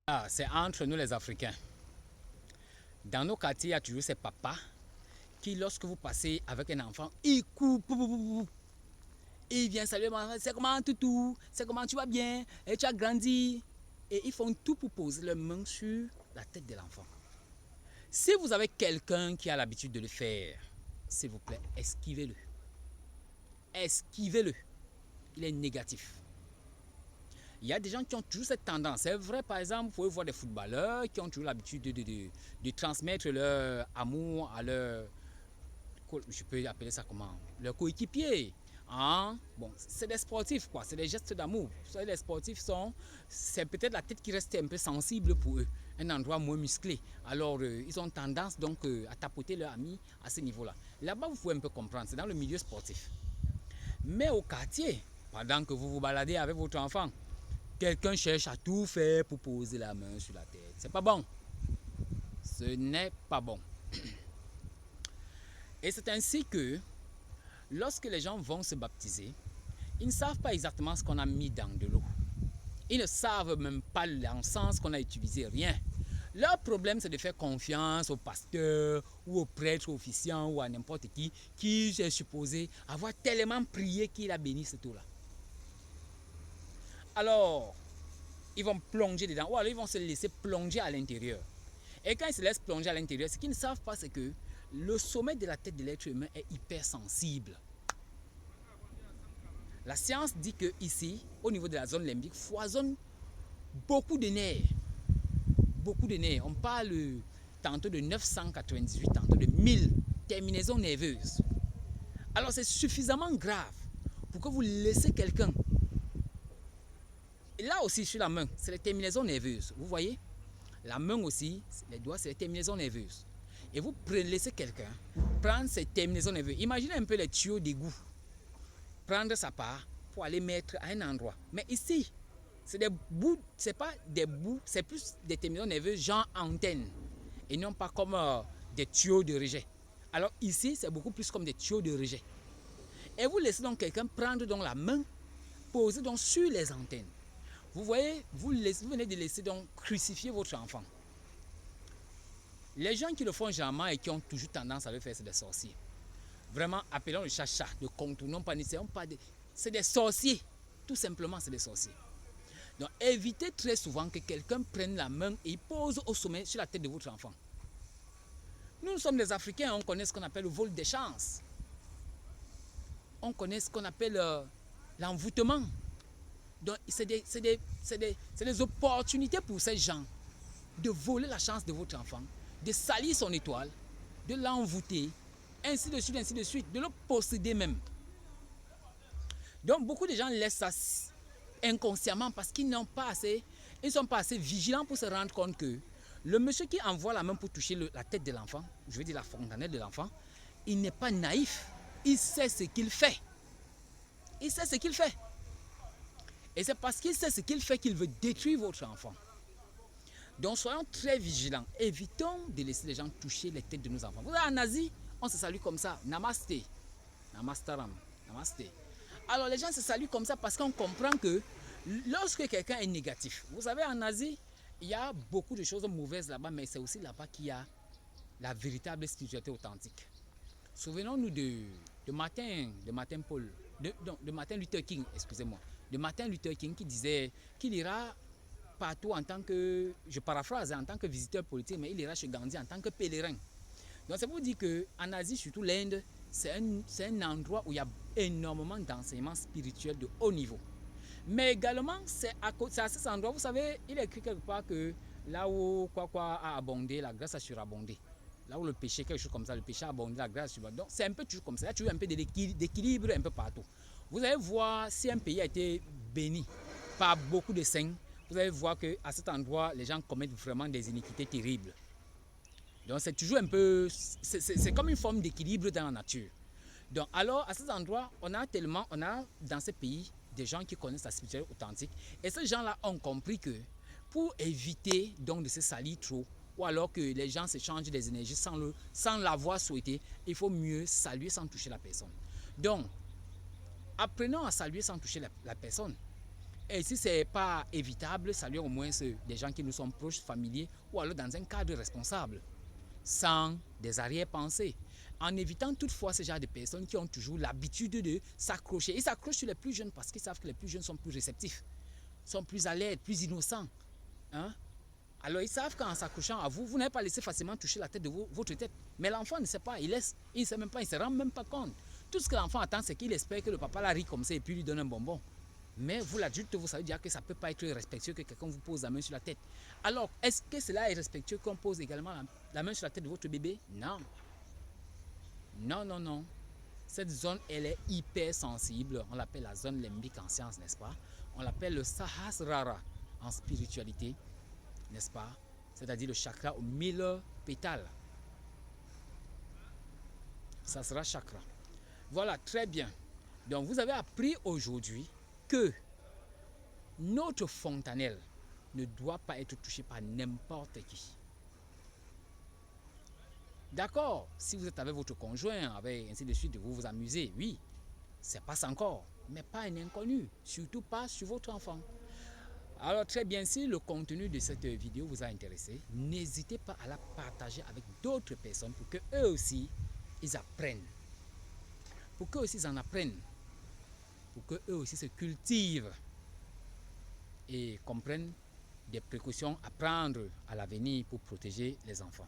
Ah, c'est entre nous les Africains. Dans nos quartiers, il y a toujours ces papas qui, lorsque vous passez avec un enfant, ils courent, ils viennent saluer, c'est comment toutou, c'est comment tu vas bien, et tu as grandi. Et ils font tout pour poser leurs mains sur la tête de l'enfant. Si vous avez quelqu'un qui a l'habitude de le faire, s'il vous plaît, esquivez-le. Esquivez-le. Il est négatif. Il y a des gens qui ont toujours cette tendance. C'est vrai, par exemple, vous pouvez voir des footballeurs qui ont toujours l'habitude de transmettre leur amour à leur, je peux appeler ça comment, leur coéquipier. Hein? Bon, c'est des sportifs, quoi. C'est des gestes d'amour. Vous savez, les sportifs sont, c'est peut-être la tête qui reste un peu sensible pour eux, un endroit moins musclé. Alors, ils ont tendance donc à tapoter leur ami à ce niveau-là. Là-bas, vous pouvez un peu comprendre, c'est dans le milieu sportif. Mais au quartier, pendant que vous vous baladez avec votre enfant, quelqu'un cherche à tout faire pour poser la main sur la tête. C'est pas bon. Ce n'est pas bon. Et c'est ainsi que lorsque les gens vont se baptiser, ils ne savent pas exactement ce qu'on a mis dans de l'eau. Ils ne savent même pas l'encens qu'on a utilisé, rien. Leur problème, c'est de faire confiance au pasteur ou au prêtre officiant ou à n'importe qui est supposé avoir tellement prié qu'il a béni cette eau-là. Alors, ils vont plonger dedans ou alors ils vont se laisser plonger à l'intérieur. Et quand ils se laissent plonger à l'intérieur, ce qu'ils ne savent pas, c'est que le sommet de la tête de l'être humain est hypersensible. La science dit que ici, au niveau de la zone limbique, foisonne beaucoup de nerfs. Beaucoup de nerfs. On parle tantôt de 998, tantôt de 1000 terminaisons nerveuses. Alors c'est suffisamment grave pour que vous laissez quelqu'un. Et là aussi sur la main, c'est les terminaisons nerveuses. Vous voyez? La main aussi, les doigts, c'est les terminaisons nerveuses. Et vous laissez quelqu'un prendre ces terminaisons nerveuses. Imaginez un peu les tuyaux d'égout. Prendre sa part pour aller mettre à un endroit. Mais ici, c'est des bouts, c'est pas des bouts, c'est plus des terminaisons nerveuses genre antennes. Et non pas comme des tuyaux de rejet. Alors ici, c'est beaucoup plus comme des tuyaux de rejet. Et vous laissez donc quelqu'un prendre donc la main, poser donc sur les antennes. Vous voyez, vous venez de laisser donc crucifier votre enfant. Les gens qui le font généralement et qui ont toujours tendance à le faire, c'est des sorciers. Vraiment, appelons le chat, ne contournons pas, n'essayons pas de... C'est des sorciers. Tout simplement, c'est des sorciers. Donc, évitez très souvent que quelqu'un prenne la main et pose au sommet sur la tête de votre enfant. Nous sommes des Africains, on connaît ce qu'on appelle le vol des chances. On connaît ce qu'on appelle l'envoûtement. Donc, c'est des opportunités pour ces gens de voler la chance de votre enfant, de salir son étoile, de l'envoûter, ainsi de suite, de le posséder même. Donc, beaucoup de gens laissent ça inconsciemment parce qu'ils n'ont pas assez, ils ne sont pas assez vigilants pour se rendre compte que le monsieur qui envoie la main pour toucher la tête de l'enfant, je veux dire la fontanelle de l'enfant, il n'est pas naïf. Il sait ce qu'il fait. Il sait ce qu'il fait. Et c'est parce qu'il sait ce qu'il fait qu'il veut détruire votre enfant. Donc soyons très vigilants. Évitons de laisser les gens toucher les têtes de nos enfants. Vous savez, en Asie, on se salue comme ça. Namaste. Namastaram. Namaste. Alors les gens se saluent comme ça parce qu'on comprend que lorsque quelqu'un est négatif, vous savez, en Asie, il y a beaucoup de choses mauvaises là-bas, mais c'est aussi là-bas qu'il y a la véritable spiritualité authentique. Souvenons-nous de Martin Luther King, excusez-moi, de Martin Luther King qui disait qu'il ira partout en tant que, je paraphrase, en tant que visiteur politique, mais il ira chez Gandhi en tant que pèlerin. Donc c'est pour dire qu'en Asie, surtout l'Inde, c'est un endroit où il y a énormément d'enseignements spirituels de haut niveau. Mais également, c'est à cet endroit, vous savez, il est écrit quelque part que là où quoi a abondé, la grâce a surabondé. Là où le péché, quelque chose comme ça, le péché a abondé, la grâce a surabondé. Donc c'est un peu toujours comme ça, il y a toujours un peu d'équilibre un peu partout. Vous allez voir si un pays a été béni par beaucoup de saints, vous allez voir qu'à cet endroit, les gens commettent vraiment des iniquités terribles. Donc c'est toujours un peu, c'est comme une forme d'équilibre dans la nature. Donc alors à cet endroit, on a dans ces pays des gens qui connaissent la spiritualité authentique. Et ces gens-là ont compris que pour éviter donc de se salir trop, ou alors que les gens se changent des énergies sans l'avoir souhaité, il faut mieux saluer sans toucher la personne. Donc, apprenons à saluer sans toucher la personne. Et si ce n'est pas évitable, saluons au moins des gens qui nous sont proches, familiers, ou alors dans un cadre responsable, sans des arrière-pensées. En évitant toutefois ce genre de personnes qui ont toujours l'habitude de s'accrocher. Ils s'accrochent sur les plus jeunes parce qu'ils savent que les plus jeunes sont plus réceptifs, sont plus alertes, plus innocents. Hein? Alors ils savent qu'en s'accrochant à vous, vous n'avez pas laissé facilement toucher la tête de votre tête. Mais l'enfant ne sait pas, il ne sait même pas, il ne se rend même pas compte. Tout ce que l'enfant attend, c'est qu'il espère que le papa la rit comme ça et puis lui donne un bonbon. Mais vous l'adulte, vous savez déjà que ça ne peut pas être respectueux que quelqu'un vous pose la main sur la tête. Alors, est-ce que cela est respectueux qu'on pose également la main sur la tête de votre bébé? Non. Non, non, non. Cette zone, elle est hyper sensible. On l'appelle la zone limbique en science, n'est-ce pas? On l'appelle le Sahasrara en spiritualité, n'est-ce pas? C'est-à-dire le chakra aux 1000 pétales. Ça sera chakra. Voilà, très bien. Donc, vous avez appris aujourd'hui que notre fontanelle ne doit pas être touchée par n'importe qui. D'accord, si vous êtes avec votre conjoint, avec ainsi de suite, vous vous amusez, oui, ça passe encore, mais pas un inconnu, surtout pas sur votre enfant. Alors très bien, si le contenu de cette vidéo vous a intéressé, n'hésitez pas à la partager avec d'autres personnes pour que eux aussi, ils apprennent. Pour qu'eux aussi, ils en apprennent. Pour qu'eux aussi se cultivent et comprennent des précautions à prendre à l'avenir pour protéger les enfants.